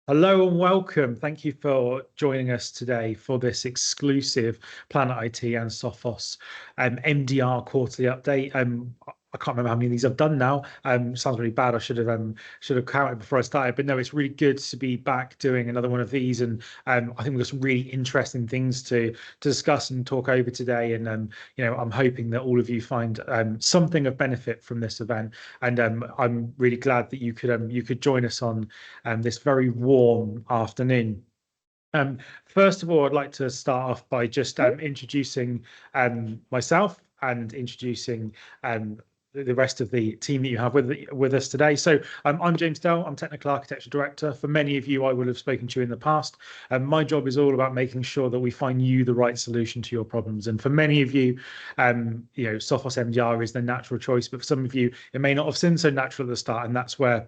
Hello and welcome. Thank you for joining us today for this exclusive Planet IT and Sophos MDR quarterly update. I can't remember how many of these I've done now. Sounds really bad. I should have counted before I started. But no, it's really good to be back doing another one of these. And I think we've got some really interesting things to discuss and talk over today. And I'm hoping that all of you find something of benefit from this event. And I'm really glad that you could join us on this very warm afternoon. First of all, I'd like to start off by just introducing myself and introducing the rest of the team that you have with us today. So I'm James Dell. I'm Technical Architecture Director. For many of you, I will have spoken to you in the past. My job is all about making sure that we find you the right solution to your problems. And for many of you, Sophos MDR is the natural choice. But for some of you, it may not have seemed so natural at the start. And that's where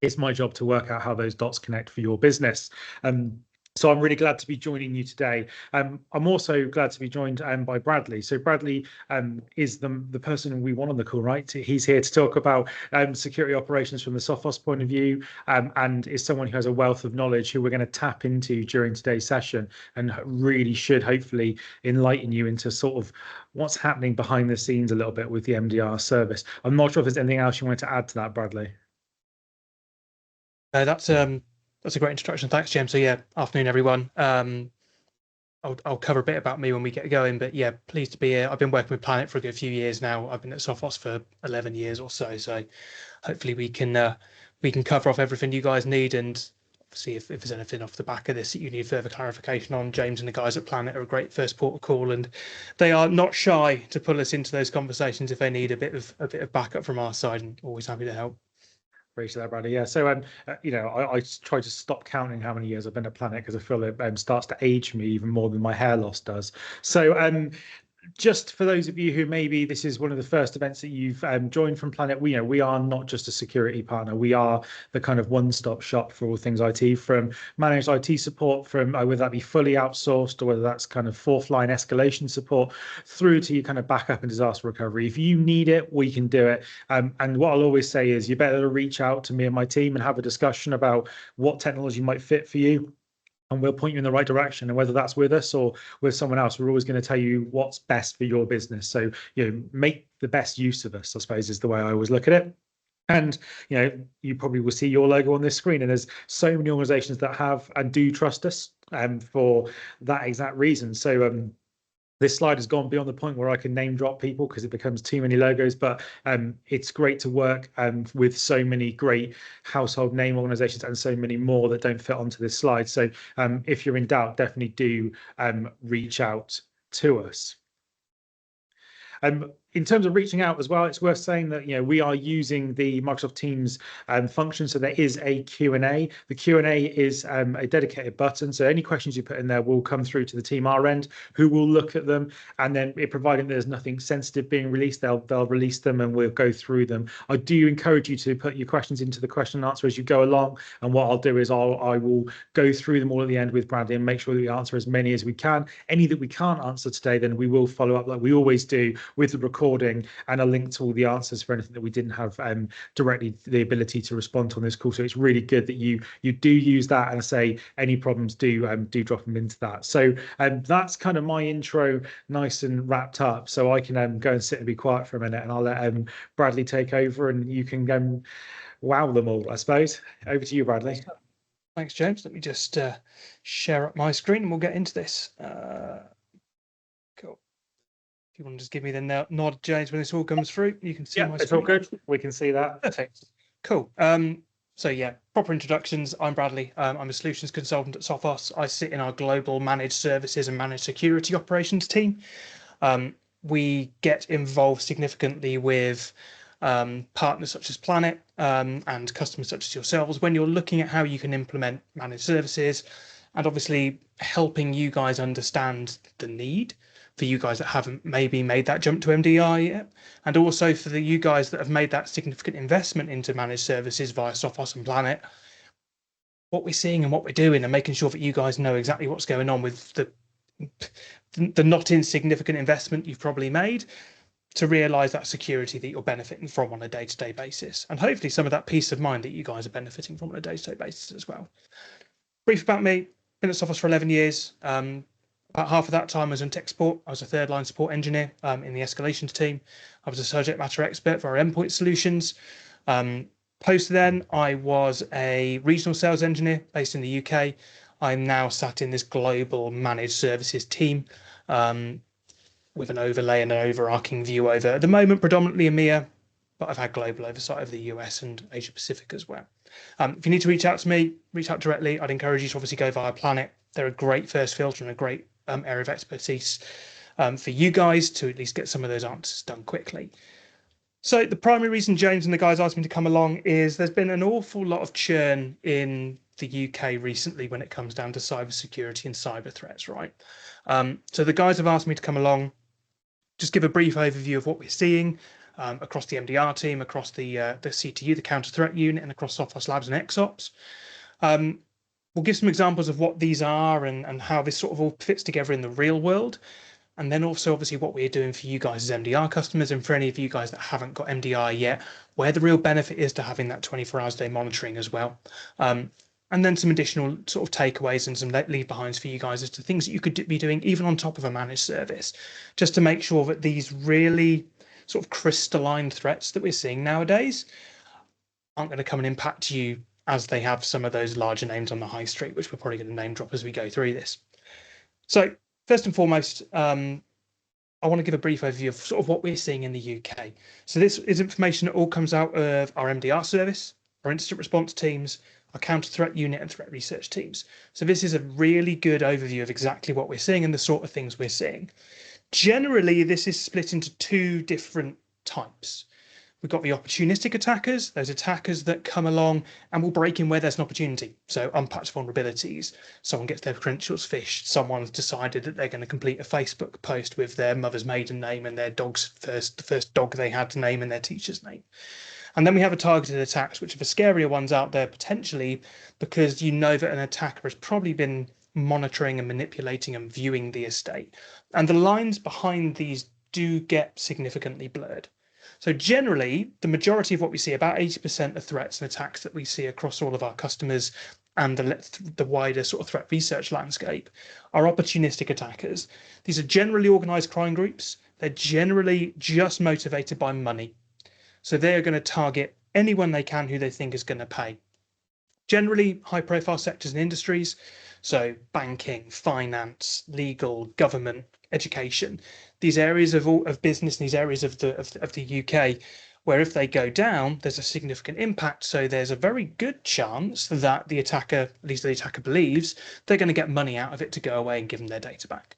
it's my job to work out how those dots connect for your business. So I'm really glad to be joining you today. I'm also glad to be joined by Bradley. So Bradley is the person we want on the call, right? He's here to talk about security operations from the Sophos point of view, and is someone who has a wealth of knowledge who we're going to tap into during today's session, and really should hopefully enlighten you into sort of what's happening behind the scenes a little bit with the MDR service. I'm not sure if there's anything else you wanted to add to that, Bradley. That's a great introduction. Thanks, James. So yeah, afternoon, everyone. I'll cover a bit about me when we get going, but yeah, pleased to be here. I've been working with Planet for a good few years now. I've been at Sophos for 11 years or so. So hopefully we can cover off everything you guys need, and see if there's anything off the back of this that you need further clarification on. James and the guys at Planet are a great first port of call, and they are not shy to pull us into those conversations if they need a bit of backup from our side, and always happy to help. Appreciate that, Bradley. Yeah. So, I try to stop counting how many years I've been at Planet because I feel it starts to age me even more than my hair loss does. So, just for those of you who maybe this is one of the first events that you've joined from Planet, we are not just a security partner. We are the kind of one-stop shop for all things IT, from managed IT support, from whether that be fully outsourced or whether that's kind of fourth line escalation support, through to your kind of backup and disaster recovery. If you need it, we can do it. And what I'll always say is you better reach out to me and my team and have a discussion about what technology might fit for you, and we'll point you in the right direction. And whether that's with us or with someone else, we're always going to tell you what's best for your business. So, make the best use of us, I suppose, is the way I always look at it. And, you probably will see your logo on this screen, and there's so many organizations that have and do trust us for that exact reason. So, this slide has gone beyond the point where I can name drop people because it becomes too many logos, but it's great to work with so many great household name organizations and so many more that don't fit onto this slide. So if you're in doubt, definitely do reach out to us. In terms of reaching out as well, it's worth saying that we are using the Microsoft Teams function, so there is a Q&A. The Q&A is a dedicated button, so any questions you put in there will come through to the team our end, who will look at them, and then providing there's nothing sensitive being released, they'll release them and we'll go through them. I do encourage you to put your questions into the question and answer as you go along, and what I'll do is I will go through them all at the end with Bradley and make sure that we answer as many as we can. Any that we can't answer today, then we will follow up like we always do with the recording and a link to all the answers for anything that we didn't have directly the ability to respond to on this call. So it's really good that you do use that, and say any problems do drop them into that. So that's kind of my intro, nice and wrapped up. So I can go and sit and be quiet for a minute, and I'll let Bradley take over, and you can wow them all, I suppose. Over to you, Bradley. Thanks, James. Let me just share up my screen and we'll get into this. Cool. If you want to just give me the nod, James, when this all comes through, you can see my screen. It's all good. We can see that. Perfect. Cool. So yeah, proper introductions. I'm Bradley. I'm a solutions consultant at Sophos. I sit in our global managed services and managed security operations team. We get involved significantly with partners such as Planet and customers such as yourselves when you're looking at how you can implement managed services, and obviously helping you guys understand the need for you guys that haven't maybe made that jump to MDR yet, and also for you guys that have made that significant investment into managed services via Sophos and Planet, what we're seeing and what we're doing, and making sure that you guys know exactly what's going on with the not insignificant investment you've probably made to realize that security that you're benefiting from on a day-to-day basis, and hopefully some of that peace of mind that you guys are benefiting from on a day-to-day basis as well. Brief about me, been at Sophos for 11 years. About half of that time I was in tech support. I was a third line support engineer in the escalations team. I was a subject matter expert for our endpoint solutions. Post then, I was a regional sales engineer based in the UK. I'm now sat in this global managed services team with an overlay and an overarching view over, at the moment, predominantly EMEA, but I've had global oversight of the US and Asia Pacific as well. If you need to reach out to me, reach out directly. I'd encourage you to obviously go via Planet. They're a great first filter and a great area of expertise for you guys to at least get some of those answers done quickly. So the primary reason James and the guys asked me to come along is there's been an awful lot of churn in the UK recently when it comes down to cybersecurity and cyber threats, right? So the guys have asked me to come along, just give a brief overview of what we're seeing across the MDR team, across the CTU, the counter threat unit, and across Sophos Labs and XOps. We'll give some examples of what these are and how this sort of all fits together in the real world. And then also, obviously, what we're doing for you guys as MDR customers, and for any of you guys that haven't got MDR yet, where the real benefit is to having that 24 hours a day monitoring as well. And then some additional sort of takeaways and some leave behinds for you guys as to things that you could be doing even on top of a managed service, just to make sure that these really sort of crystalline threats that we're seeing nowadays aren't going to come and impact you as they have some of those larger names on the high street, which we're probably going to name drop as we go through this. So first and foremost, I want to give a brief overview of sort of what we're seeing in the UK. So this is information that all comes out of our MDR service, our incident response teams, our counter threat unit and threat research teams. So this is a really good overview of exactly what we're seeing and the sort of things we're seeing. Generally, this is split into two different types. We've got the opportunistic attackers, those attackers that come along and will break in where there's an opportunity. So unpatched vulnerabilities, someone gets their credentials phished, someone's decided that they're going to complete a Facebook post with their mother's maiden name and their dog's the first dog they had to name and their teacher's name. And then we have a targeted attacks, which are the scarier ones out there potentially, because you know that an attacker has probably been monitoring and manipulating and viewing the estate. And the lines behind these do get significantly blurred. So generally, the majority of what we see, about 80% of threats and attacks that we see across all of our customers and the wider sort of threat research landscape are opportunistic attackers. These are generally organized crime groups. They're generally just motivated by money. So they're going to target anyone they can who they think is going to pay. Generally high profile sectors and industries. So banking, finance, legal, government, education, these areas of business, these areas of the UK, where if they go down, there's a significant impact. So there's a very good chance that the attacker, at least the attacker believes, they're going to get money out of it to go away and give them their data back.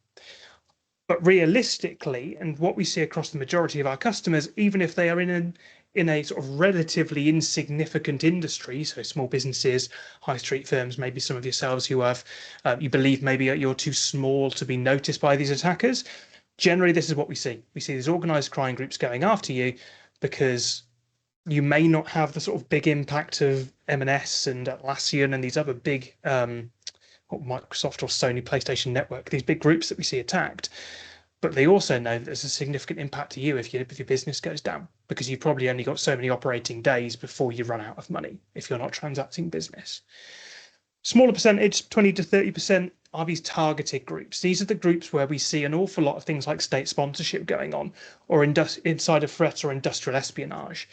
But realistically, and what we see across the majority of our customers, even if they are in a sort of relatively insignificant industry, so small businesses, high street firms, maybe some of yourselves who have, you believe maybe you're too small to be noticed by these attackers. Generally, this is what we see. We see these organized crime groups going after you because you may not have the sort of big impact of M&S and Atlassian and these other big Microsoft or Sony PlayStation Network, these big groups that we see attacked. But they also know that there's a significant impact to you if your business goes down, because you've probably only got so many operating days before you run out of money if you're not transacting business. Smaller percentage, 20 to 30%, are these targeted groups. These are the groups where we see an awful lot of things like state sponsorship going on, or insider threats or industrial espionage.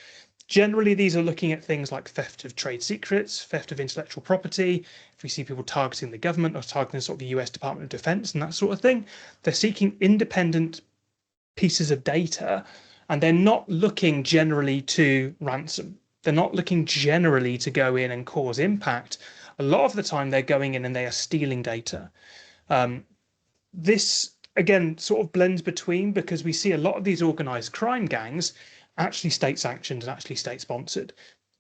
Generally, these are looking at things like theft of trade secrets, theft of intellectual property. If we see people targeting the government or targeting sort of the US Department of Defense and that sort of thing, they're seeking independent pieces of data, and they're not looking generally to ransom. They're not looking generally to go in and cause impact. A lot of the time they're going in and they are stealing data. This, again, sort of blends between, because we see a lot of these organized crime gangs actually state sanctioned and actually state sponsored.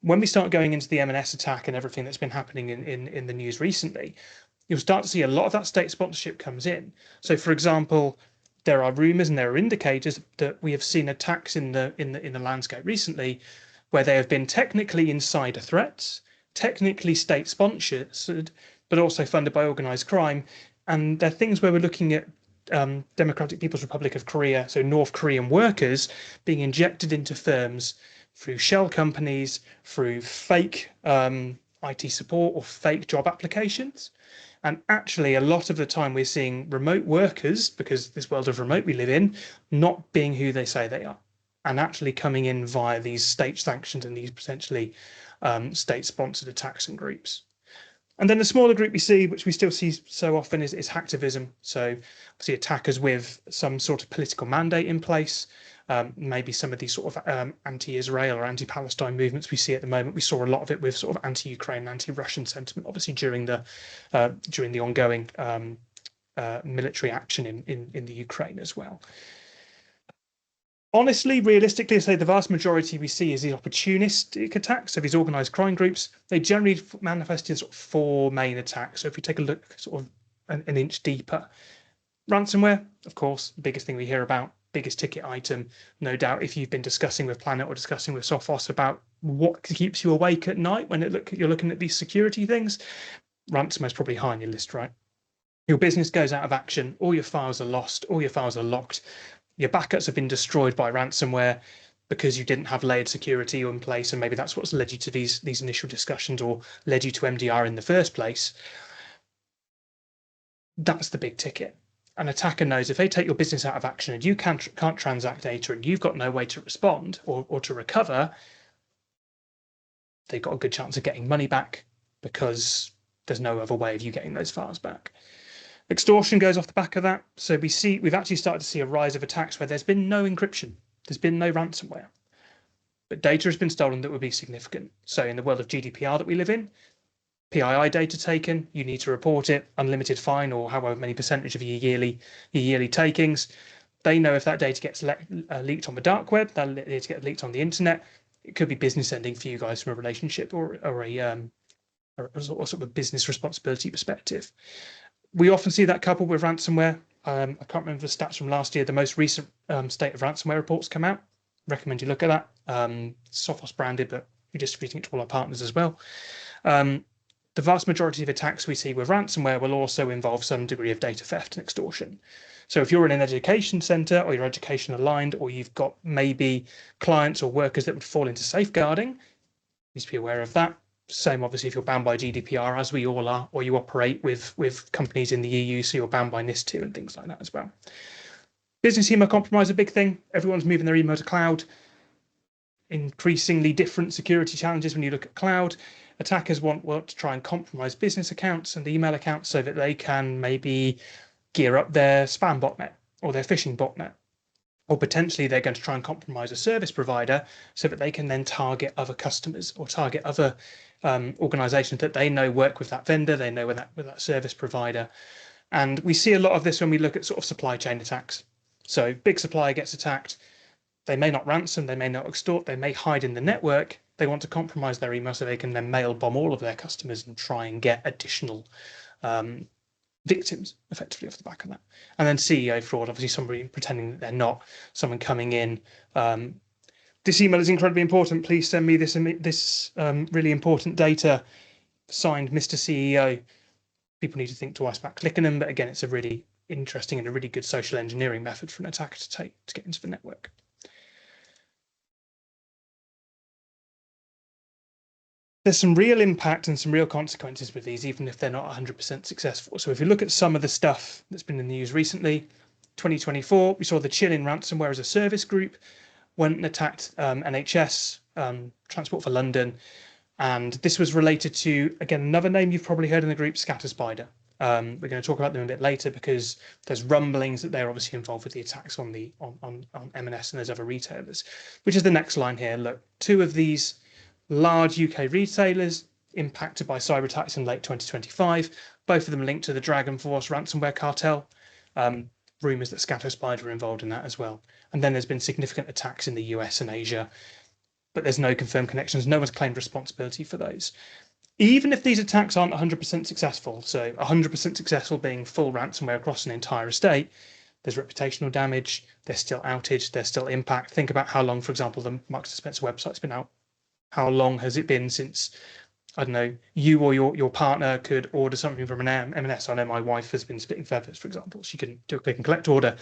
When we start going into the M&S attack and everything that's been happening in the news recently, you'll start to see a lot of that state sponsorship comes in. So, for example, there are rumors and there are indicators that we have seen attacks in the landscape recently where they have been technically insider threats, technically state sponsored, but also funded by organized crime. And they're things where we're looking at Democratic People's Republic of Korea, so North Korean workers being injected into firms through shell companies, through fake IT support or fake job applications. And actually, a lot of the time we're seeing remote workers, because this world of remote we live in, not being who they say they are, and actually coming in via these state sanctions and these potentially state-sponsored attacks and groups. And then the smaller group we see, which we still see so often, is hacktivism. So obviously attackers with some sort of political mandate in place. Maybe some of these sort of anti-Israel or anti-Palestine movements we see at the moment. We saw a lot of it with sort of anti-Ukraine, anti-Russian sentiment, obviously during the ongoing military action in the Ukraine as well. Honestly, realistically, I say the vast majority we see is these opportunistic attacks. So these organised crime groups, they generally manifest in sort of 4 main attacks. So if we take a look sort of an inch deeper, ransomware, of course, the biggest thing we hear about, biggest ticket item. No doubt if you've been discussing with Planet or discussing with Sophos about what keeps you awake at night when you're looking at these security things, ransomware is probably high on your list, right? Your business goes out of action, all your files are lost, all your files are locked. Your backups have been destroyed by ransomware because you didn't have layered security in place, and maybe that's what's led you to these initial discussions or led you to MDR in the first place. That's the big ticket. An attacker knows if they take your business out of action and you can't transact data and you've got no way to respond or to recover, they've got a good chance of getting money back because there's no other way of you getting those files back. Extortion goes off the back of that. So we've actually started to see a rise of attacks where there's been no encryption, there's been no ransomware, but data has been stolen that would be significant. So in the world of GDPR that we live in, PII data taken, you need to report it, unlimited fine or however many percentage of your yearly takings. They know if that data gets leaked on the dark web, that data gets leaked on the internet, it could be business ending for you guys from a relationship or a sort of a business responsibility perspective. We often see that coupled with ransomware. I can't remember the stats from last year. The most recent state of ransomware reports come out. Recommend you look at that. Sophos branded, but we're distributing it to all our partners as well. The vast majority of attacks we see with ransomware will also involve some degree of data theft and extortion. So if you're in an education centre or you're education aligned, or you've got maybe clients or workers that would fall into safeguarding, please be aware of that. Same, obviously, if you're bound by GDPR, as we all are, or you operate with companies in the EU, so you're bound by NIS2 and things like that as well. Business email compromise, a big thing. Everyone's moving their email to cloud. Increasingly different security challenges when you look at cloud. Attackers want to try and compromise business accounts and email accounts so that they can maybe gear up their spam botnet or their phishing botnet. Or potentially they're going to try and compromise a service provider so that they can then target other customers or target other organizations that they know work with that vendor, they know with that service provider. And we see a lot of this when we look at sort of supply chain attacks. So big supplier gets attacked. They may not ransom, they may not extort, they may hide in the network. They want to compromise their email so they can then mail bomb all of their customers and try and get additional victims effectively off the back of that. And then CEO fraud, obviously somebody pretending that they're not, someone coming in. This email is incredibly important. Please send me this really important data. Signed, Mr. CEO. People need to think twice about clicking them, but again, it's a really interesting and a really good social engineering method for an attacker to get into the network. There's some real impact and some real consequences with these, even if they're not 100% successful. So if you look at some of the stuff that's been in the news recently, 2024, we saw the Chill-In ransomware as a service group went and attacked NHS, Transport for London. And this was related to, again, another name you've probably heard in the group, ScatterSpider. We're going to talk about them a bit later because there's rumblings that they're obviously involved with the attacks on M&S and there's other retailers, which is the next line here. Look, 2 of these large UK retailers impacted by cyber attacks in late 2025, both of them linked to the Dragon Force ransomware cartel. Rumours that ScatterSpider are involved in that as well. And then there's been significant attacks in the US and Asia, but there's no confirmed connections. No one's claimed responsibility for those. Even if these attacks aren't 100% successful, so 100% successful being full ransomware across an entire estate, there's reputational damage, there's still outage, there's still impact. Think about how long, for example, the Marks & Spencer website's been out. How long has it been since, I don't know, you or your partner could order something from an M&S? I know my wife has been splitting feathers, for example. She can do a click and collect order.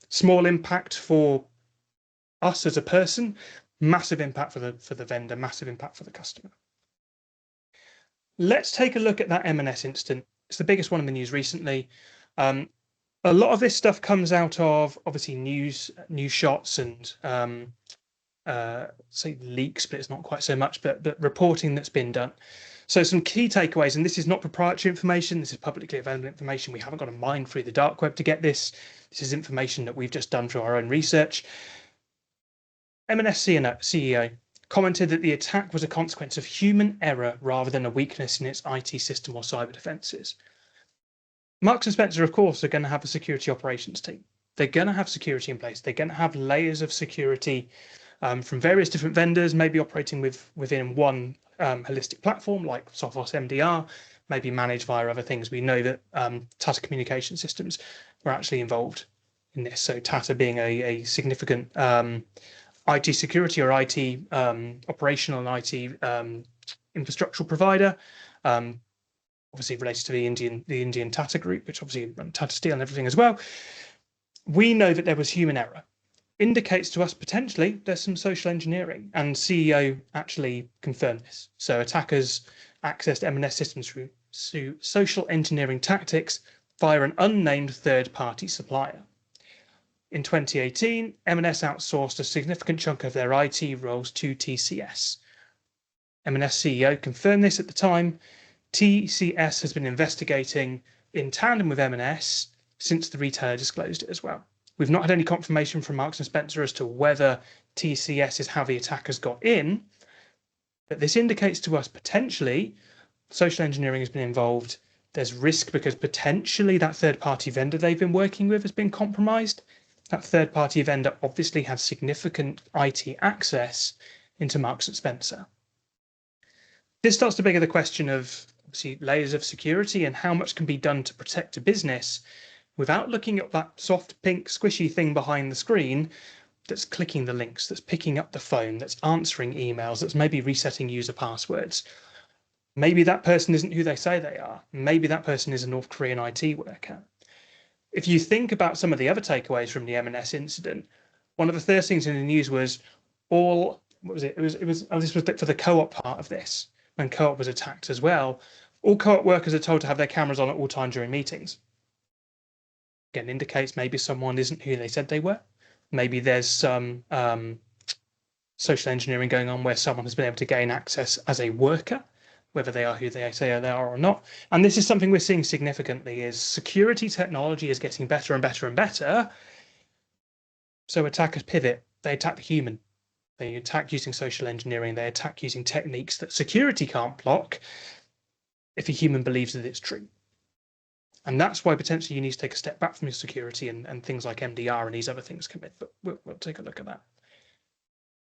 Small impact for us as a person, massive impact for the vendor, massive impact for the customer. Let's take a look at that M&S incident. It's the biggest one in the news recently. A lot of this stuff comes out of obviously news shots and say leaks, but it's not quite so much, but reporting that's been done. So some key takeaways, and this is not proprietary information, this is publicly available information. We haven't got to mine through the dark web to get this. This is information that we've just done through our own research. M&S CEO commented that the attack was a consequence of human error rather than a weakness in its IT system or cyber defenses. Marks and Spencer, of course, are going to have a security operations team. They're going to have security in place. They're going to have layers of security from various different vendors, maybe operating within one holistic platform like Sophos MDR, maybe managed via other things. We know that Tata Communication Systems were actually involved in this. So Tata being a significant IT security or IT operational and IT infrastructural provider, obviously related to the Indian Tata Group, which obviously run Tata Steel and everything as well. We know that there was human error. Indicates to us potentially there's some social engineering, and CEO actually confirmed this. So attackers accessed M&S systems through social engineering tactics via an unnamed third-party supplier. In 2018, M&S outsourced a significant chunk of their IT roles to TCS. M&S CEO confirmed this at the time. TCS has been investigating in tandem with M&S since the retailer disclosed it as well. We've not had any confirmation from Marks and Spencer as to whether TCS is how the attackers got in, but this indicates to us potentially social engineering has been involved. There's risk because potentially that third-party vendor they've been working with has been compromised. That third-party vendor obviously had significant IT access into Marks and Spencer. This starts to beg the question of obviously layers of security and how much can be done to protect a business without looking at that soft, pink, squishy thing behind the screen that's clicking the links, that's picking up the phone, that's answering emails, that's maybe resetting user passwords. Maybe that person isn't who they say they are. Maybe that person is a North Korean IT worker. If you think about some of the other takeaways from the M&S incident, one of the first things in the news was this was for the co-op part of this, when co-op was attacked as well. All co-op workers are told to have their cameras on at all times during meetings. Again, indicates maybe someone isn't who they said they were. Maybe there's some social engineering going on where someone has been able to gain access as a worker, whether they are who they say they are or not. And this is something we're seeing significantly is security technology is getting better and better and better. So attackers pivot. They attack the human. They attack using social engineering. They attack using techniques that security can't block if a human believes that it's true. And that's why potentially you need to take a step back from your security and things like MDR and these other things come in. But we'll take a look at that.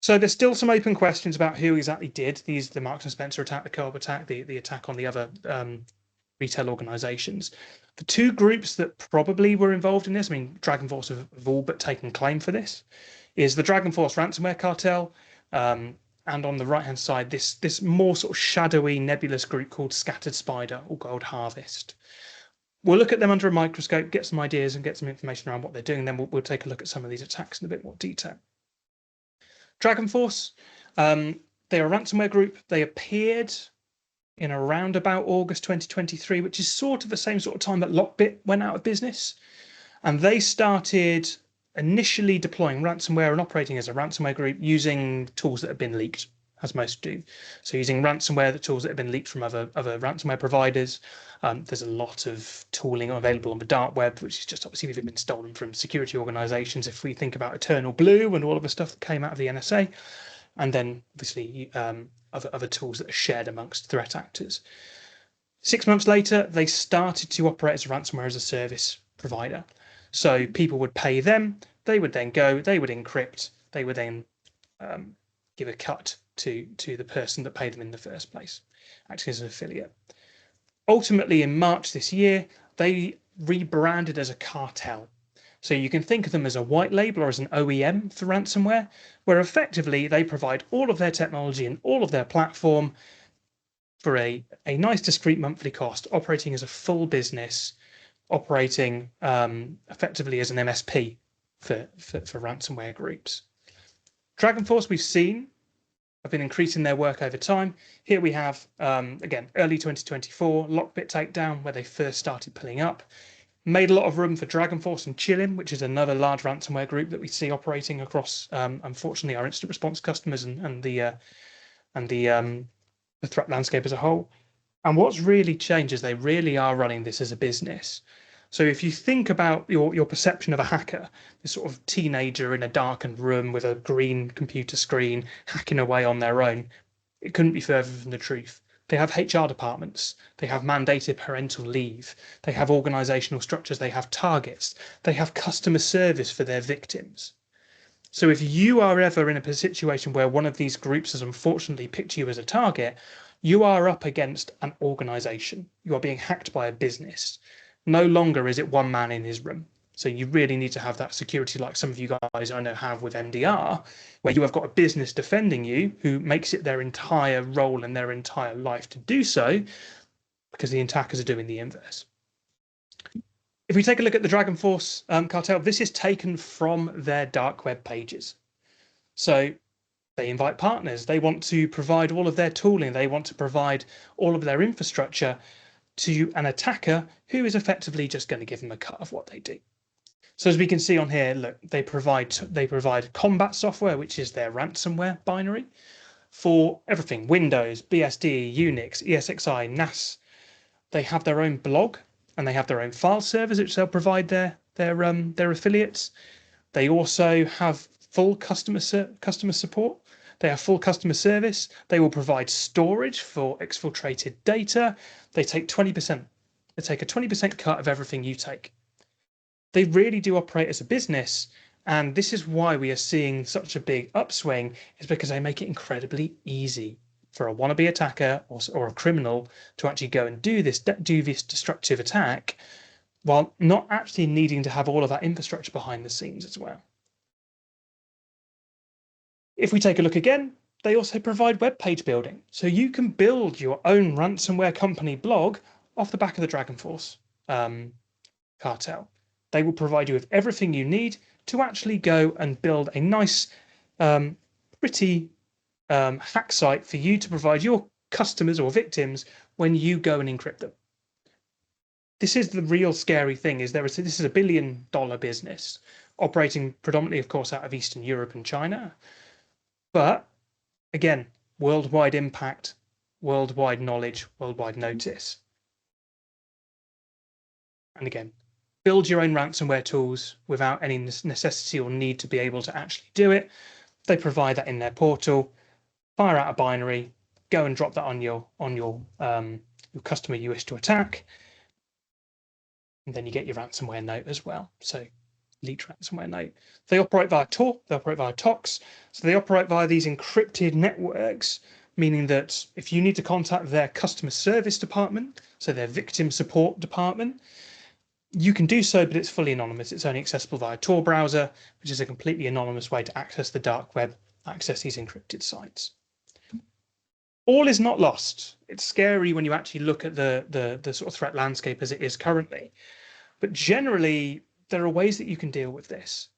So there's still some open questions about who exactly did the Marks and Spencer attack, the co-op attack, the attack on the other retail organizations. The two groups that probably were involved in this, I mean, Dragon Force have all but taken claim for this, is the Dragon Force ransomware cartel. And on the right-hand side, this more sort of shadowy, nebulous group called Scattered Spider or Gold Harvest. We'll look at them under a microscope, get some ideas and get some information around what they're doing, and then we'll take a look at some of these attacks in a bit more detail. Dragon Force, they're a ransomware group. They appeared in around about August 2023, which is sort of the same sort of time that Lockbit went out of business. And they started initially deploying ransomware and operating as a ransomware group using tools that have been leaked, as most do. So using ransomware, the tools that have been leaked from other ransomware providers. There's a lot of tooling available on the dark web, which is just obviously been stolen from security organizations. If we think about Eternal Blue and all of the stuff that came out of the NSA, and then obviously other tools that are shared amongst threat actors. 6 months later, they started to operate as a ransomware as a service provider. So people would pay them, they would then go, they would encrypt, they would then give a cut to the person that paid them in the first place, acting as an affiliate. Ultimately, in March this year, they rebranded as a cartel. So you can think of them as a white label or as an OEM for ransomware, where effectively they provide all of their technology and all of their platform for a nice discrete monthly cost, operating as a full business, operating effectively as an MSP for ransomware groups. Dragon Force, we've seen have been increasing their work over time. Here we have, again, early 2024, Lockbit takedown, where they first started pulling up. Made a lot of room for Dragonforce and Chillim, which is another large ransomware group that we see operating across, unfortunately, our incident response customers and the threat landscape as a whole. And what's really changed is they really are running this as a business. So if you think about your perception of a hacker, this sort of teenager in a darkened room with a green computer screen hacking away on their own, it couldn't be further from the truth. They have HR departments, they have mandated parental leave, they have organizational structures, they have targets, they have customer service for their victims. So if you are ever in a situation where one of these groups has unfortunately picked you as a target, you are up against an organization. You are being hacked by a business. No longer is it one man in his room. So you really need to have that security like some of you guys I know have with MDR, where you have got a business defending you who makes it their entire role and their entire life to do so, because the attackers are doing the inverse. If we take a look at the Dragonforce cartel, this is taken from their dark web pages. So they invite partners. They want to provide all of their tooling. They want to provide all of their infrastructure to an attacker who is effectively just going to give them a cut of what they do. So as we can see on here, look, they provide combat software, which is their ransomware binary for everything: Windows, BSD, Unix, ESXi, NAS. They have their own blog and they have their own file servers, which they'll provide their affiliates. They also have full customer support. They have full customer service. They will provide storage for exfiltrated data. They take 20%. They take a 20% cut of everything you take. They really do operate as a business. And this is why we are seeing such a big upswing, is because they make it incredibly easy for a wannabe attacker or a criminal to actually go and do this destructive attack while not actually needing to have all of that infrastructure behind the scenes as well. If we take a look again, they also provide web page building. So you can build your own ransomware company blog off the back of the Dragonforce cartel. They will provide you with everything you need to actually go and build a nice, pretty hack site for you to provide your customers or victims when you go and encrypt them. This is the real scary thing, is this is a $1 billion business operating predominantly, of course, out of Eastern Europe and China. But again, worldwide impact, worldwide knowledge, worldwide notice. And again, build your own ransomware tools without any necessity or need to be able to actually do it. They provide that in their portal. Fire out a binary, go and drop that on your customer you wish to attack, and then you get your ransomware note as well. So leaked ransomware note. They operate via Tor, they operate via TOX, so they operate via these encrypted networks, meaning that if you need to contact their customer service department, so their victim support department, you can do so, but it's fully anonymous. It's only accessible via Tor browser, which is a completely anonymous way to access the dark web, access these encrypted sites. All is not lost. It's scary when you actually look at the sort of threat landscape as it is currently, but generally there are ways that you can deal with this.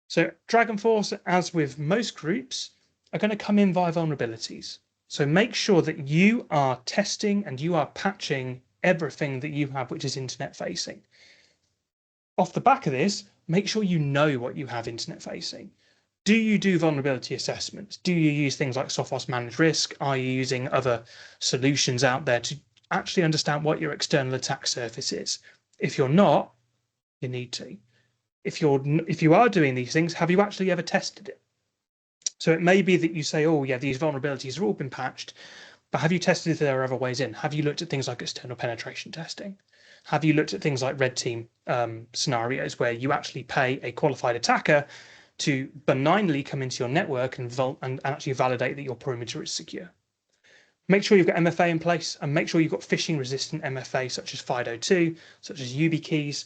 So Dragonforce, as with most groups, are going to come in via vulnerabilities. So make sure that you are testing and you are patching everything that you have which is internet facing. Off the back of this, make sure you know what you have internet facing. Do you do vulnerability assessments? Do you use things like Sophos managed risk? Are you using other solutions out there to actually understand what your external attack surface is? If you're not, you need to. If you are doing these things, have you actually ever tested it? So it may be that you say, oh yeah, these vulnerabilities have all been patched, but have you tested if there are other ways in? Have you looked at things like external penetration testing? Have you looked at things like red team scenarios where you actually pay a qualified attacker to benignly come into your network and actually validate that your perimeter is secure? Make sure you've got MFA in place, and make sure you've got phishing resistant MFA such as FIDO2, such as YubiKeys,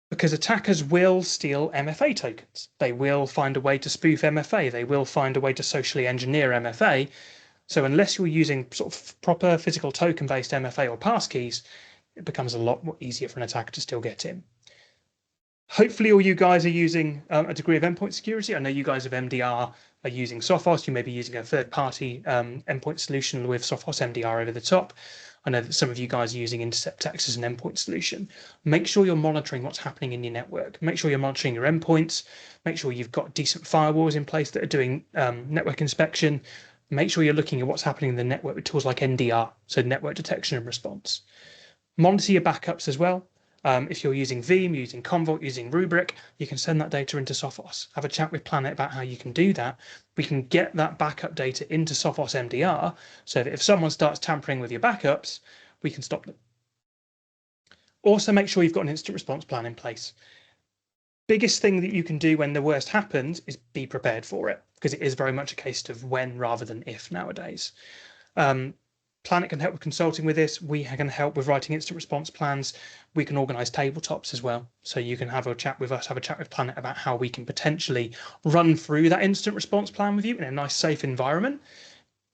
because attackers will steal MFA tokens. They will find a way to spoof MFA. They will find a way to socially engineer MFA. So unless you're using sort of proper physical token-based MFA or passkeys, it becomes a lot more easier for an attacker to still get in. Hopefully all you guys are using a degree of endpoint security. I know you guys have MDR are using Sophos. You may be using a third-party endpoint solution with Sophos MDR over the top. I know that some of you guys are using InterceptX as an endpoint solution. Make sure you're monitoring what's happening in your network. Make sure you're monitoring your endpoints. Make sure you've got decent firewalls in place that are doing network inspection. Make sure you're looking at what's happening in the network with tools like MDR, so network detection and response. Monitor your backups as well. If you're using Veeam, using Commvault, using Rubrik, you can send that data into Sophos. Have a chat with Planet about how you can do that. We can get that backup data into Sophos MDR so that if someone starts tampering with your backups, we can stop them. Also, make sure you've got an instant response plan in place. Biggest thing that you can do when the worst happens is be prepared for it, because it is very much a case of when rather than if nowadays. Planet can help with consulting with this. We can help with writing instant response plans. We can organize tabletops as well. So you can have a chat with us, have a chat with Planet about how we can potentially run through that instant response plan with you in a nice, safe environment.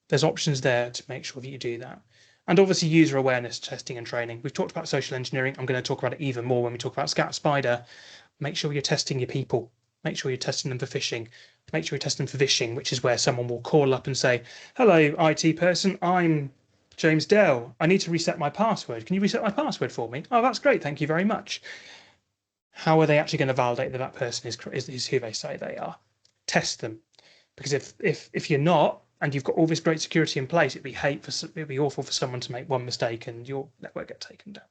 There's options there to make sure that you do that. And obviously user awareness, testing and training. We've talked about social engineering. I'm going to talk about it even more when we talk about Scat Spider. Make sure you're testing your people. Make sure you're testing them for phishing. Make sure you're testing them for vishing, which is where someone will call up and say, hello, IT person, I'm James Dell, I need to reset my password. Can you reset my password for me? Oh, that's great. Thank you very much. How are they actually going to validate that that person is who they say they are? Test them. Because if you're not, and you've got all this great security in place, it'd be awful for someone to make one mistake and your network get taken down.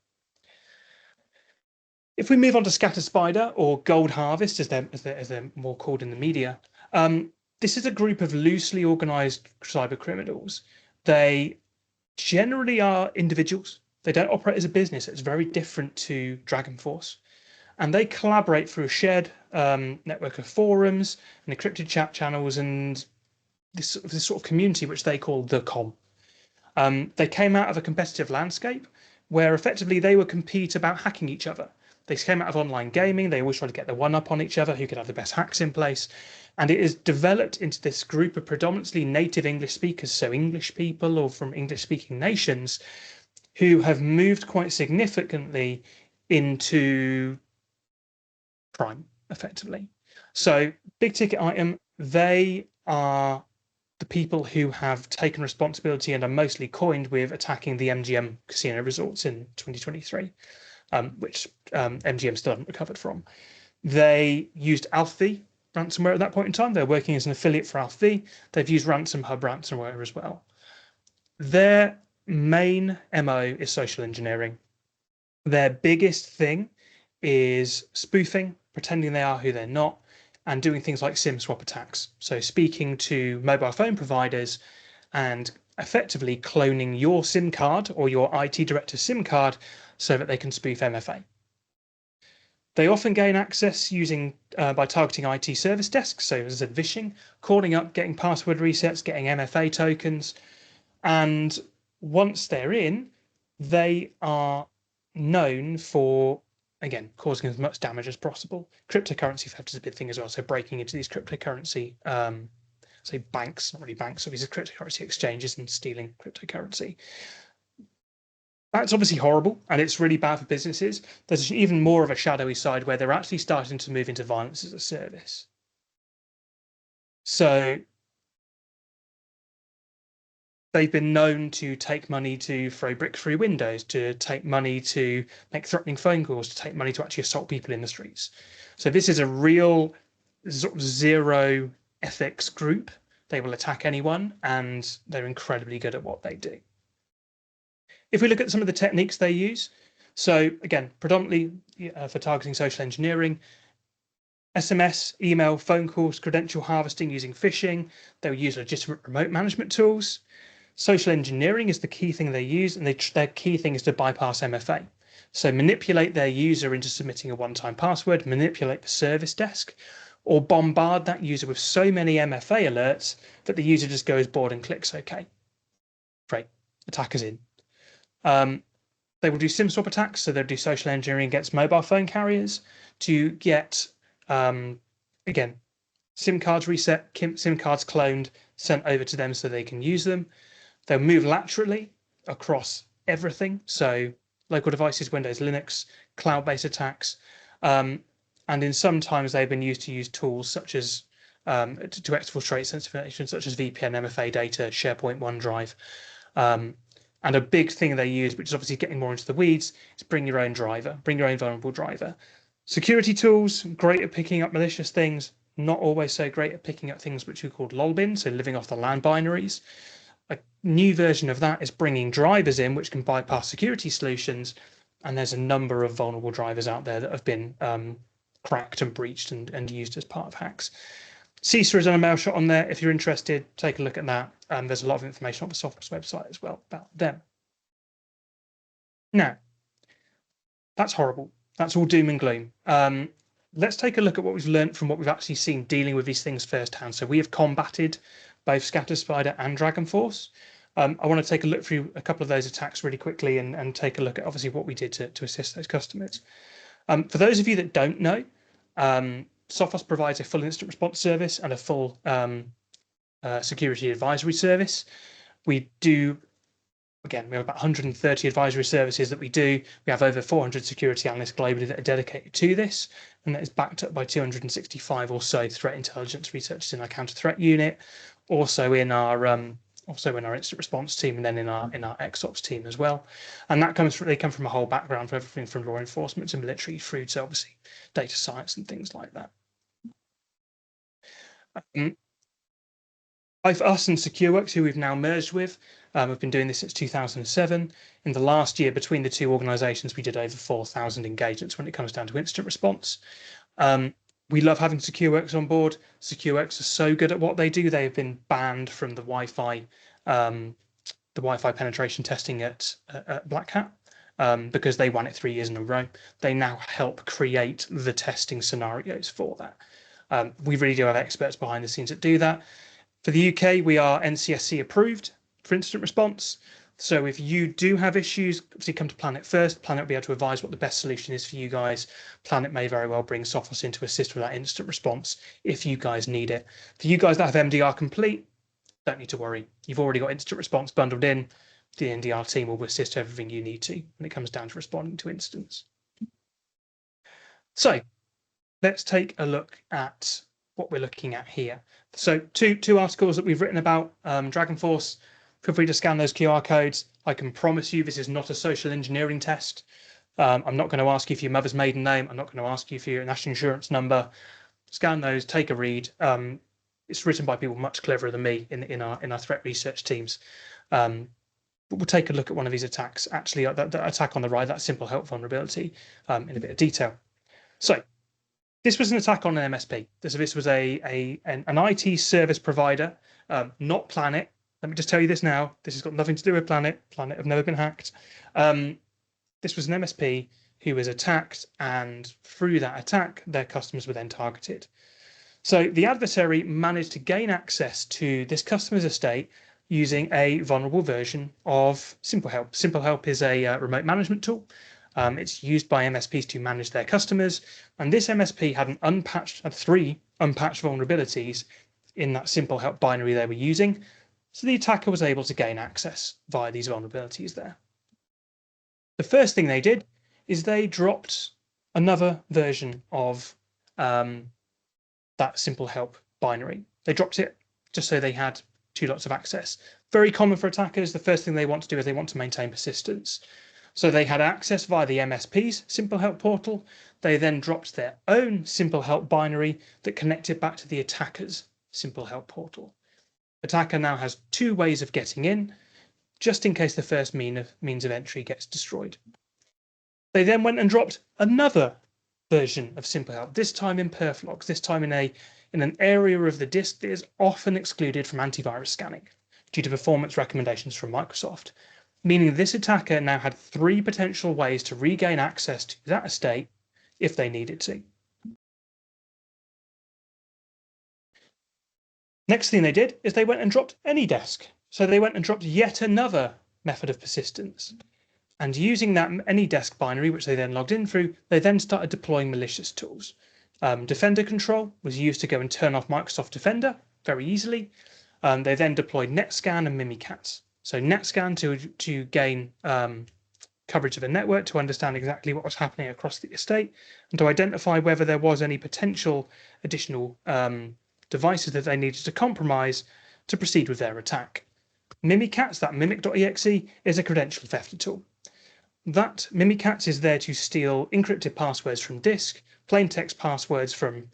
If we move on to Scatter Spider, or Gold Harvest, as they're more called in the media, this is a group of loosely organized cyber criminals. They generally are individuals. They don't operate as a business. It's very different to Dragon Force. And they collaborate through a shared network of forums and encrypted chat channels and this sort of community, which they call the Com. They came out of a competitive landscape where effectively they would compete about hacking each other. They came out of online gaming. They always tried to get the one up on each other, who could have the best hacks in place. And it is developed into this group of predominantly native English speakers, so English people or from English speaking nations, who have moved quite significantly into crime, effectively. So big ticket item, they are the people who have taken responsibility and are mostly coined with attacking the MGM casino resorts in 2023. Which MGM still haven't recovered from. They used AlphaV ransomware at that point in time. They're working as an affiliate for AlphaV. They've used Ransom Hub ransomware as well. Their main MO is social engineering. Their biggest thing is spoofing, pretending they are who they're not, and doing things like SIM swap attacks. So speaking to mobile phone providers and effectively cloning your SIM card or your IT director's SIM card so that they can spoof MFA. They often gain access using by targeting IT service desks, so as I said, vishing, calling up, getting password resets, getting MFA tokens, and once they're in, they are known for, again, causing as much damage as possible. Cryptocurrency theft is a big thing as well, so breaking into these cryptocurrency, say banks, not really banks, so these are cryptocurrency exchanges and stealing cryptocurrency. That's obviously horrible, and it's really bad for businesses. There's even more of a shadowy side where they're actually starting to move into violence as a service. So they've been known to take money to throw bricks through windows, to take money to make threatening phone calls, to take money to actually assault people in the streets. So this is a real sort of zero ethics group. They will attack anyone, and they're incredibly good at what they do. If we look at some of the techniques they use, so again, predominantly for targeting social engineering, SMS, email, phone calls, credential harvesting using phishing. They'll use legitimate remote management tools. Social engineering is the key thing they use, and their key thing is to bypass MFA. So manipulate their user into submitting a one-time password, manipulate the service desk, or bombard that user with so many MFA alerts that the user just goes bored and clicks OK. Great, attacker's in. They will do SIM swap attacks, so they'll do social engineering against mobile phone carriers to get, again, SIM cards reset, SIM cards cloned, sent over to them so they can use them. They'll move laterally across everything, so local devices, Windows, Linux, cloud-based attacks, and in sometimes they've been used to use tools such as to exfiltrate sensitive information such as VPN, MFA data, SharePoint, OneDrive. And a big thing they use, which is obviously getting more into the weeds, is bring your own driver, bring your own vulnerable driver. Security tools, great at picking up malicious things, not always so great at picking up things which we called lolbin, so living off the land binaries. A new version of that is bringing drivers in which can bypass security solutions, and there's a number of vulnerable drivers out there that have been cracked and breached and used as part of hacks. CISA has done a mail shot on there. If you're interested, take a look at that. There's a lot of information on the Sophos website as well about them. Now, that's horrible. That's all doom and gloom. Let's take a look at what we've learned from what we've actually seen dealing with these things firsthand. So we have combated both Scatterspider and DragonForce. I want to take a look through a couple of those attacks really quickly and take a look at obviously what we did to assist those customers. For those of you that don't know, Sophos provides a full incident response service and a full security advisory service. We do, again, we have about 130 advisory services that we do. We have over 400 security analysts globally that are dedicated to this, and that is backed up by 265 or so threat intelligence researchers in our counter threat unit, also in our incident response team, and then in our XOps team as well. And that they come from a whole background for everything from law enforcement to military through to obviously data science and things like that. Both us and SecureWorks, who we've now merged with, have been doing this since 2007. In the last year, between the two organisations, we did over 4,000 engagements when it comes down to incident response. We love having SecureWorks on board. SecureWorks are so good at what they do. They have been banned from the Wi-Fi penetration testing at Black Hat because they won it 3 years in a row. They now help create the testing scenarios for that. We really do have experts behind the scenes that do that. For the UK, we are NCSC approved for incident response. So if you do have issues, obviously come to Planet first. Planet will be able to advise what the best solution is for you guys. Planet may very well bring Sophos in to assist with that instant response if you guys need it. For you guys that have MDR complete, don't need to worry. You've already got instant response bundled in. The MDR team will assist everything you need to when it comes down to responding to incidents. So let's take a look at what we're looking at here. So two articles that we've written about DragonForce. Feel free to scan those QR codes. I can promise you this is not a social engineering test. I'm not going to ask you for your mother's maiden name. I'm not going to ask you for your national insurance number. Scan those, take a read. It's written by people much cleverer than me in our threat research teams. But we'll take a look at one of these attacks, actually, that attack on the right, that simple help vulnerability, in a bit of detail. So this was an attack on an MSP. This was an IT service provider, not Planet. Let me just tell you this now. This has got nothing to do with Planet. Planet have never been hacked. This was an MSP who was attacked, and through that attack, their customers were then targeted. So the adversary managed to gain access to this customer's estate using a vulnerable version of Simple Help. Simple Help is a remote management tool. It's used by MSPs to manage their customers, and this MSP had three unpatched vulnerabilities in that Simple Help binary they were using. So the attacker was able to gain access via these vulnerabilities there. The first thing they did is they dropped another version of that Simple Help binary. They dropped it just so they had two lots of access. Very common for attackers. The first thing they want to do is they want to maintain persistence. So they had access via the MSP's Simple Help portal. They then dropped their own Simple Help binary that connected back to the attacker's Simple Help portal. Attacker now has two ways of getting in, just in case the first means of entry gets destroyed. They then went and dropped another version of Simple Help, this time in perflogs, this time in an area of the disk that is often excluded from antivirus scanning due to performance recommendations from Microsoft, meaning this attacker now had three potential ways to regain access to that estate if they needed to. Next thing they did is they went and dropped AnyDesk. So they went and dropped yet another method of persistence. And using that AnyDesk binary, which they then logged in through, they then started deploying malicious tools. Defender Control was used to go and turn off Microsoft Defender very easily. They then deployed NetScan and Mimikatz. So NetScan to gain coverage of a network, to understand exactly what was happening across the estate, and to identify whether there was any potential additional devices that they needed to compromise to proceed with their attack. Mimikatz, that mimic.exe, is a credential theft tool. That Mimikatz is there to steal encrypted passwords from disk, plain text passwords from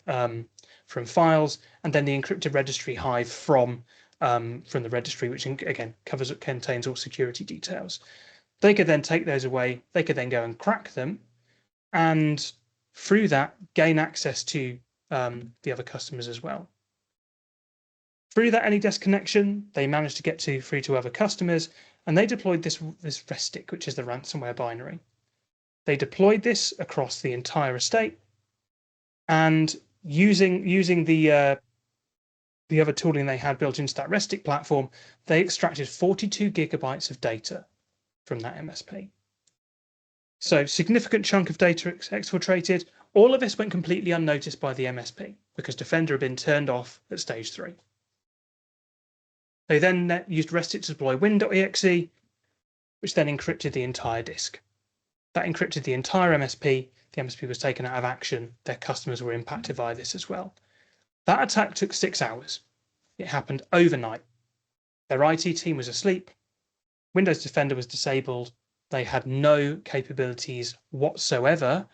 files, and then the encrypted registry hive from the registry, which again contains all security details. They could then take those away. They could then go and crack them, and through that gain access to the other customers as well. Through that AnyDesk connection, they managed to get through to other customers, and they deployed this RESTIC, which is the ransomware binary. They deployed this across the entire estate, and using the other tooling they had built into that RESTIC platform, they extracted 42 gigabytes of data from that MSP. So significant chunk of data exfiltrated. All of this went completely unnoticed by the MSP because Defender had been turned off at stage 3. They then used RESTIC to deploy win.exe, which then encrypted the entire disk. That encrypted the entire MSP. The MSP was taken out of action. Their customers were impacted by this as well. That attack took 6 hours. It happened overnight. Their IT team was asleep. Windows Defender was disabled. They had no capabilities whatsoever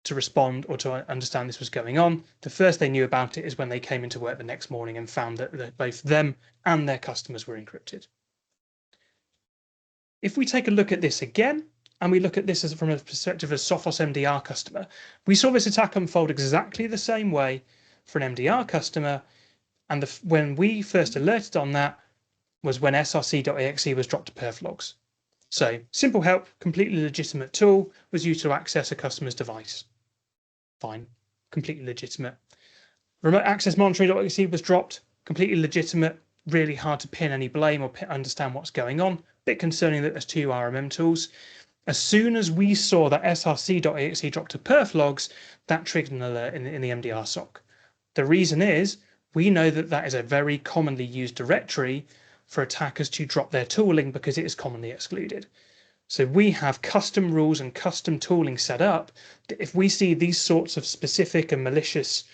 to respond or to understand this was going on. The first they knew about it is when they came into work the next morning and found that both them and their customers were encrypted. If we take a look at this again, and we look at this from a perspective of a Sophos MDR customer, we saw this attack unfold exactly the same way for an MDR customer, and when we first alerted on that was when src.exe was dropped to perf logs. So simple help, completely legitimate tool, was used to access a customer's device. Fine, completely legitimate. Remote access monitoring.exe was dropped, completely legitimate, really hard to pin any blame or understand what's going on. Bit concerning that there's 2 RMM tools. As soon as we saw that src.exe dropped to perf logs, that triggered an alert in the MDR SOC. The reason is we know that that is a very commonly used directory for attackers to drop their tooling because it is commonly excluded. So we have custom rules and custom tooling set up that if we see these sorts of specific and malicious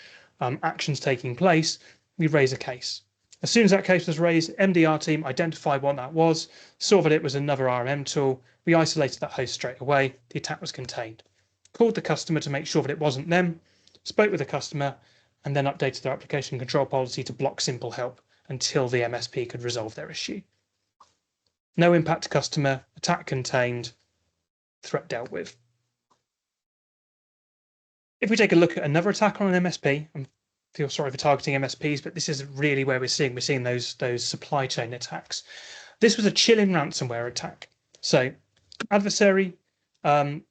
actions taking place, we raise a case. As soon as that case was raised, MDR team identified what that was, saw that it was another RMM tool. We isolated that host straight away. The attack was contained. Called the customer to make sure that it wasn't them, spoke with the customer, and then updated their application control policy to block simple help until the MSP could resolve their issue. No impact to customer, attack contained, threat dealt with. If we take a look at another attack on an MSP, I feel sorry for targeting MSPs, but this is really where we're seeing those supply chain attacks. This was a chilling ransomware attack. So adversary sent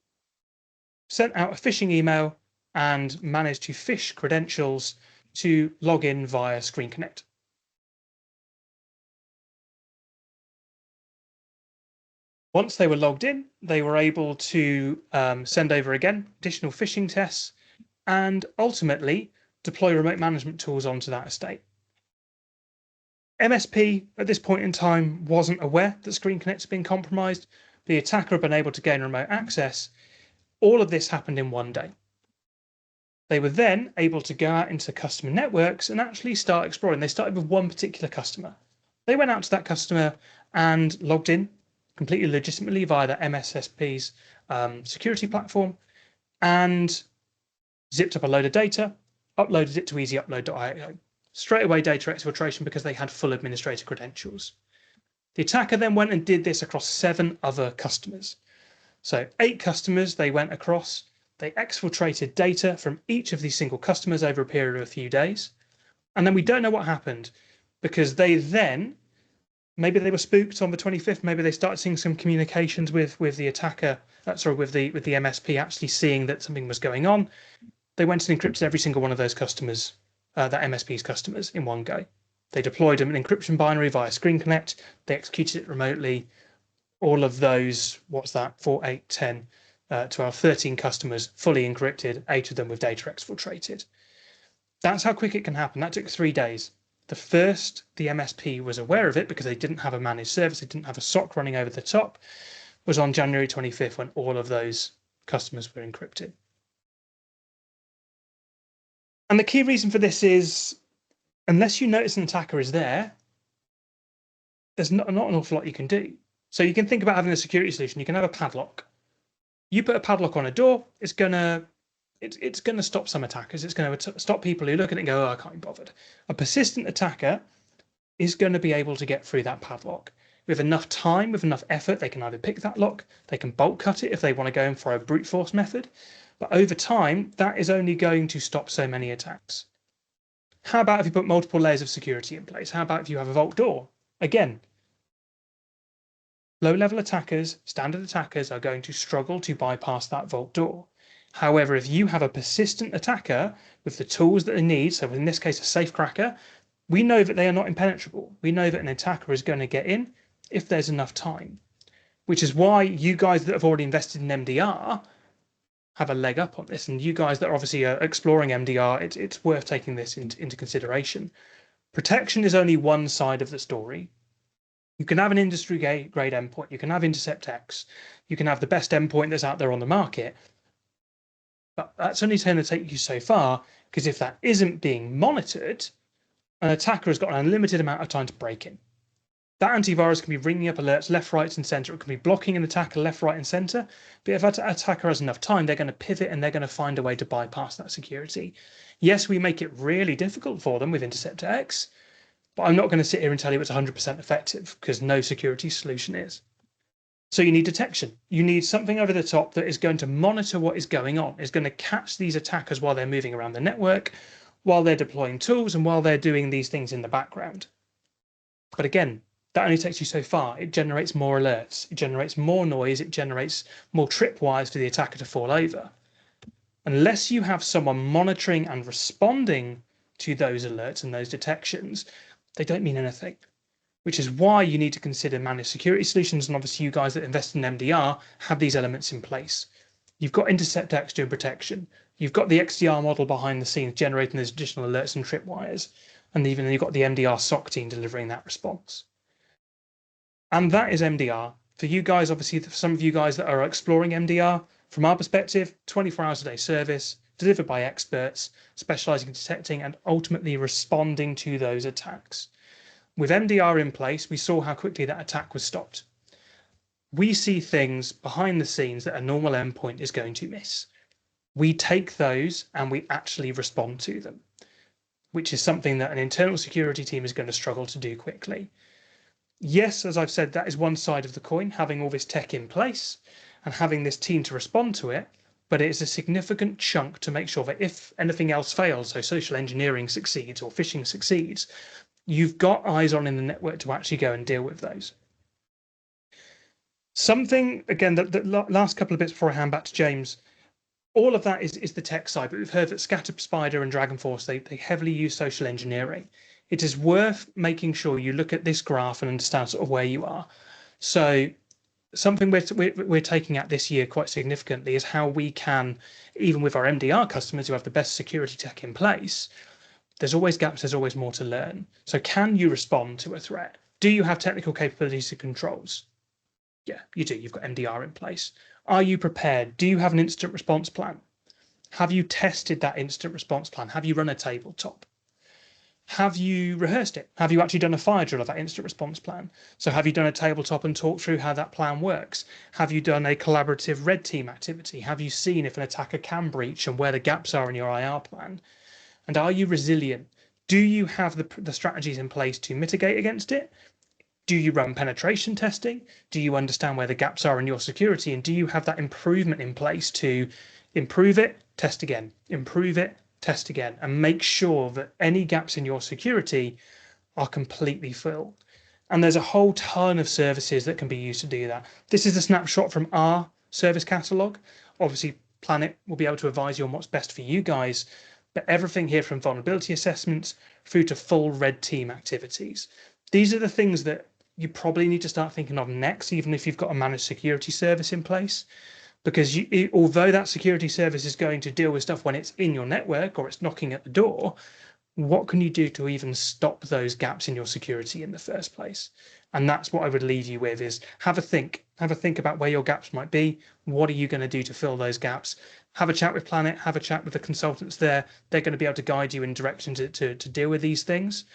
out a phishing email and managed to phish credentials to log in via Screen Connect. Once they were logged in, they were able to send over again additional phishing tests and ultimately deploy remote management tools onto that estate. MSP at this point in time wasn't aware that Screen Connect had been compromised. The attacker had been able to gain remote access. All of this happened in one day. They were then able to go out into customer networks and actually start exploring. They started with one particular customer. They went out to that customer and logged in completely legitimately via the MSSP's security platform and zipped up a load of data, uploaded it to easyupload.io. Straight away data exfiltration because they had full administrator credentials. The attacker then went and did this across 7 other customers. So 8 customers they went across, they exfiltrated data from each of these single customers over a period of a few days. And then we don't know what happened because they then, maybe they were spooked on the 25th, maybe they started seeing some communications with the attacker, with the MSP actually seeing that something was going on. They went and encrypted every single one of those customers, that MSP's customers in one go. They deployed an encryption binary via Screen Connect. They executed it remotely. All of those, 4, 8, 10, 12, 13 customers fully encrypted, 8 of them with data exfiltrated. That's how quick it can happen. That took 3 days. The first the MSP was aware of it because they didn't have a managed service, they didn't have a SOC running over the top, was on January 25th when all of those customers were encrypted. And the key reason for this is unless you notice an attacker is there, there's not an awful lot you can do. So you can think about having a security solution. You can have a padlock. You put a padlock on a door, it's gonna stop some attackers. It's going to stop people who look at it and go, oh, I can't be bothered. A persistent attacker is going to be able to get through that padlock. With enough time, with enough effort, they can either pick that lock, they can bolt cut it if they want to go in for a brute force method. But over time, that is only going to stop so many attacks. How about if you put multiple layers of security in place? How about if you have a vault door? Again, low-level attackers, standard attackers are going to struggle to bypass that vault door. However, if you have a persistent attacker with the tools that they need, so in this case a safe cracker, we know that they are not impenetrable. We know that an attacker is going to get in if there's enough time, which is why you guys that have already invested in MDR have a leg up on this. And you guys that are obviously exploring MDR, it's worth taking this into consideration. Protection is only one side of the story. You can have an industry grade endpoint. You can have Intercept X. You can have the best endpoint that's out there on the market. But that's only going to take you so far, because if that isn't being monitored, an attacker has got an unlimited amount of time to break in. That antivirus can be ringing up alerts left, right, and center. It can be blocking an attacker left, right, and center. But if that attacker has enough time, they're going to pivot and they're going to find a way to bypass that security. Yes, we make it really difficult for them with Intercept X, but I'm not going to sit here and tell you it's 100% effective, because no security solution is. So you need detection. You need something over the top that is going to monitor what is going on, is going to catch these attackers while they're moving around the network, while they're deploying tools, and while they're doing these things in the background. But again, that only takes you so far. It generates more alerts. It generates more noise. It generates more tripwires for the attacker to fall over. Unless you have someone monitoring and responding to those alerts and those detections, they don't mean anything. Which is why you need to consider managed security solutions. And obviously you guys that invest in MDR have these elements in place. You've got Intercept X doing protection. You've got the XDR model behind the scenes generating those additional alerts and tripwires. And even you've got the MDR SOC team delivering that response. And that is MDR. For you guys, obviously, for some of you guys that are exploring MDR, from our perspective, 24 hours a day service, delivered by experts, specializing in detecting and ultimately responding to those attacks. With MDR in place, we saw how quickly that attack was stopped. We see things behind the scenes that a normal endpoint is going to miss. We take those and we actually respond to them, which is something that an internal security team is going to struggle to do quickly. Yes, as I've said, that is one side of the coin, having all this tech in place and having this team to respond to it, but it is a significant chunk to make sure that if anything else fails, so social engineering succeeds or phishing succeeds, you've got eyes on in the network to actually go and deal with those. Something, again, the last couple of bits before I hand back to James, all of that is the tech side, but we've heard that Scatterspider and Dragonforce, they heavily use social engineering. It is worth making sure you look at this graph and understand sort of where you are. So something we're taking at this year quite significantly is how we can, even with our MDR customers who have the best security tech in place, there's always gaps, there's always more to learn. So can you respond to a threat? Do you have technical capabilities and controls? Yeah, you do. You've got MDR in place. Are you prepared? Do you have an incident response plan? Have you tested that incident response plan? Have you run a tabletop? Have you rehearsed it? Have you actually done a fire drill of that incident response plan? So have you done a tabletop and talked through how that plan works? Have you done a collaborative red team activity? Have you seen if an attacker can breach and where the gaps are in your IR plan? And are you resilient? Do you have the strategies in place to mitigate against it? Do you run penetration testing? Do you understand where the gaps are in your security? And do you have that improvement in place to improve it, test again, improve it, test again, and make sure that any gaps in your security are completely filled? And there's a whole ton of services that can be used to do that. This is a snapshot from our service catalog. Obviously, Planet will be able to advise you on what's best for you guys, but everything here from vulnerability assessments through to full red team activities. These are the things that you probably need to start thinking of next, even if you've got a managed security service in place. Because although that security service is going to deal with stuff when it's in your network or it's knocking at the door, what can you do to even stop those gaps in your security in the first place? And that's what I would leave you with: is have a think about where your gaps might be. What are you going to do to fill those gaps? Have a chat with Planet, have a chat with the consultants there. They're going to be able to guide you in directions to deal with these things.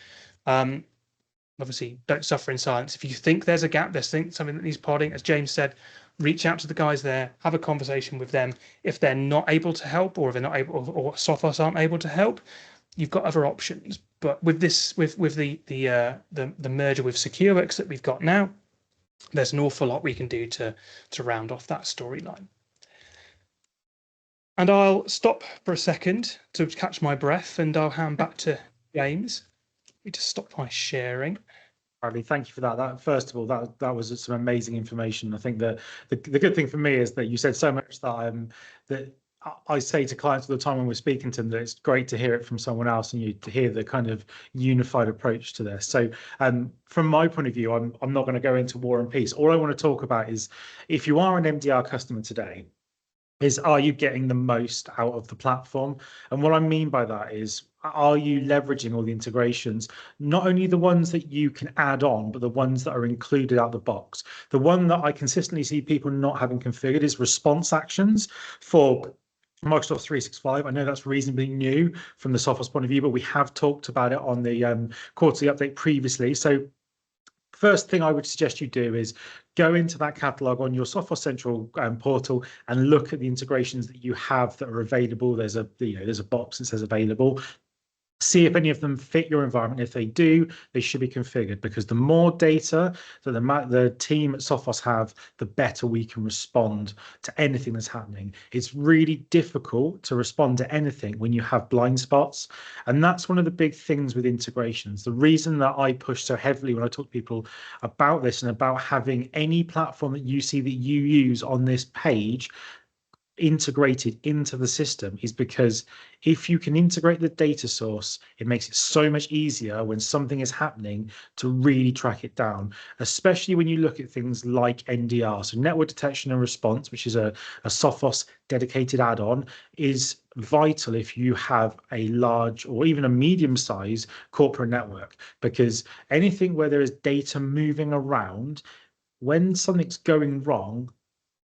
Obviously, don't suffer in silence. If you think there's a gap, there's something that needs podding, as James said, reach out to the guys there, have a conversation with them. If they're not able to help, or if they're not able, or Sophos aren't able to help, you've got other options. But with this, with the merger with SecureWorks that we've got now, there's an awful lot we can do to round off that storyline. And I'll stop for a second to catch my breath, and I'll hand back to James. Let me just stop my sharing. Bradley, thank you for that. That first of all, that was some amazing information. I think that the good thing for me is that you said so much that that I say to clients all the time when we're speaking to them that it's great to hear it from someone else and you to hear the kind of unified approach to this. So from my point of view, I'm not going to go into War and Peace. All I want to talk about is if you are an MDR customer today, are you getting the most out of the platform? And what I mean by that is, are you leveraging all the integrations, not only the ones that you can add on, but the ones that are included out the box? The one that I consistently see people not having configured is response actions for Microsoft 365. I know that's reasonably new from the Sophos point of view, but we have talked about it on the quarterly update previously. So first thing I would suggest you do is go into that catalog on your Sophos Central portal and look at the integrations that you have that are available. There's a there's a box that says available. See if any of them fit your environment. If they do, they should be configured, because the more data that the team at Sophos have, the better we can respond to anything that's happening. It's really difficult to respond to anything when you have blind spots. And that's one of the big things with integrations. The reason that I push so heavily when I talk to people about this and about having any platform that you see that you use on this page integrated into the system is because if you can integrate the data source, it makes it so much easier when something is happening to really track it down, especially when you look at things like NDR. So network detection and response, which is a Sophos dedicated add-on, is vital if you have a large or even a medium-sized corporate network, because anything where there is data moving around, when something's going wrong,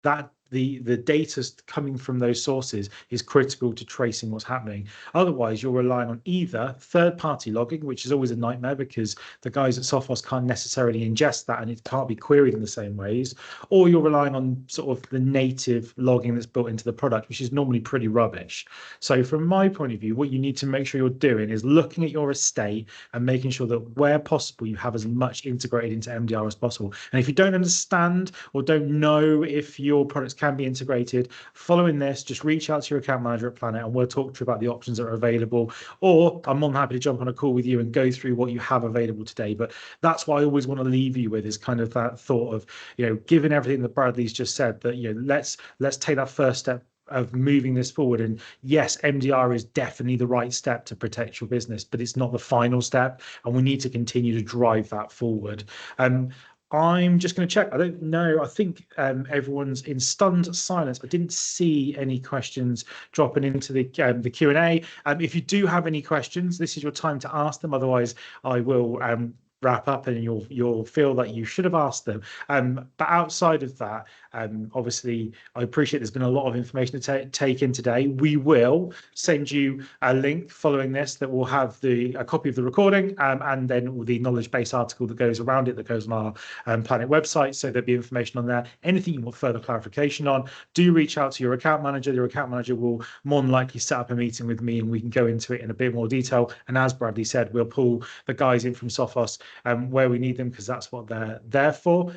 that the data coming from those sources is critical to tracing what's happening. Otherwise, you're relying on either third-party logging, which is always a nightmare because the guys at Sophos can't necessarily ingest that and it can't be queried in the same ways, or you're relying on sort of the native logging that's built into the product, which is normally pretty rubbish. So from my point of view, what you need to make sure you're doing is looking at your estate and making sure that where possible, you have as much integrated into MDR as possible. And if you don't understand or don't know if your products can be integrated, following this, just reach out to your account manager at Planet and we'll talk to you about the options that are available, or I'm more than happy to jump on a call with you and go through what you have available today. But that's what I always want to leave you with, is kind of that thought of, given everything that Bradley's just said, that let's take that first step of moving this forward. And yes, MDR is definitely the right step to protect your business, but it's not the final step, and we need to continue to drive that forward. I'm just going to check. I don't know. I think everyone's in stunned silence. I didn't see any questions dropping into the Q&A. If you do have any questions, this is your time to ask them. Otherwise, I will wrap up and you'll feel that you should have asked them. But outside of that, obviously, I appreciate there's been a lot of information to take in today. We will send you a link following this that will have a copy of the recording and then the knowledge base article that goes around it, that goes on our Planet website. So there'll be information on there. Anything you want further clarification on, do reach out to your account manager. Your account manager will more than likely set up a meeting with me and we can go into it in a bit more detail. And as Bradley said, we'll pull the guys in from Sophos where we need them, because that's what they're there for.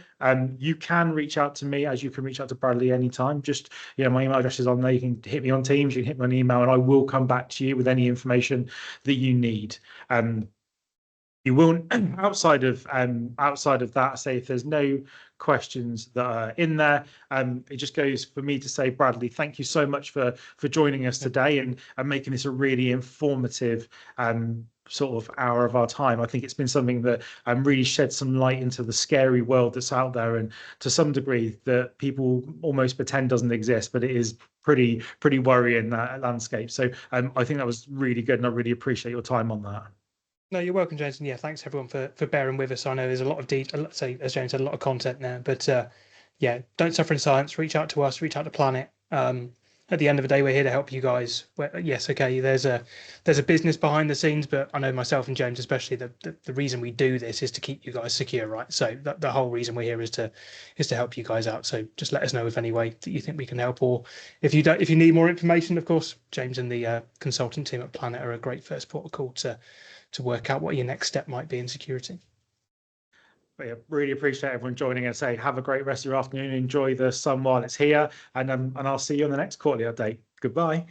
You can reach out to me, as you can reach out to Bradley anytime. Just, my email address is on there. You can hit me on Teams, you can hit me on email, and I will come back to you with any information that you need. You won't, outside of that, say if there's no questions that are in there, it just goes for me to say, Bradley, thank you so much for joining us today and making this a really informative sort of hour of our time. I think it's been something that really shed some light into the scary world that's out there, and to some degree that people almost pretend doesn't exist, but it is pretty worrying, that landscape. So I think that was really good, and I really appreciate your time on that. No, you're welcome, James. And yeah, thanks everyone for bearing with us. I know there's a lot of say, as James said, a lot of content there, but yeah, don't suffer in silence. Reach out to us, reach out to Planet. At the end of the day, we're here to help you guys. Yes, okay, there's a business behind the scenes, but I know myself and James especially, the reason we do this is to keep you guys secure, right? So the whole reason we're here is to help you guys out. So just let us know if any way that you think we can help, or if you need more information, of course, James and the consultant team at Planet are a great first port of call to work out what your next step might be in security. But yeah, really appreciate everyone joining us. Say, have a great rest of your afternoon. Enjoy the sun while it's here, and I'll see you on the next quarterly update. Goodbye.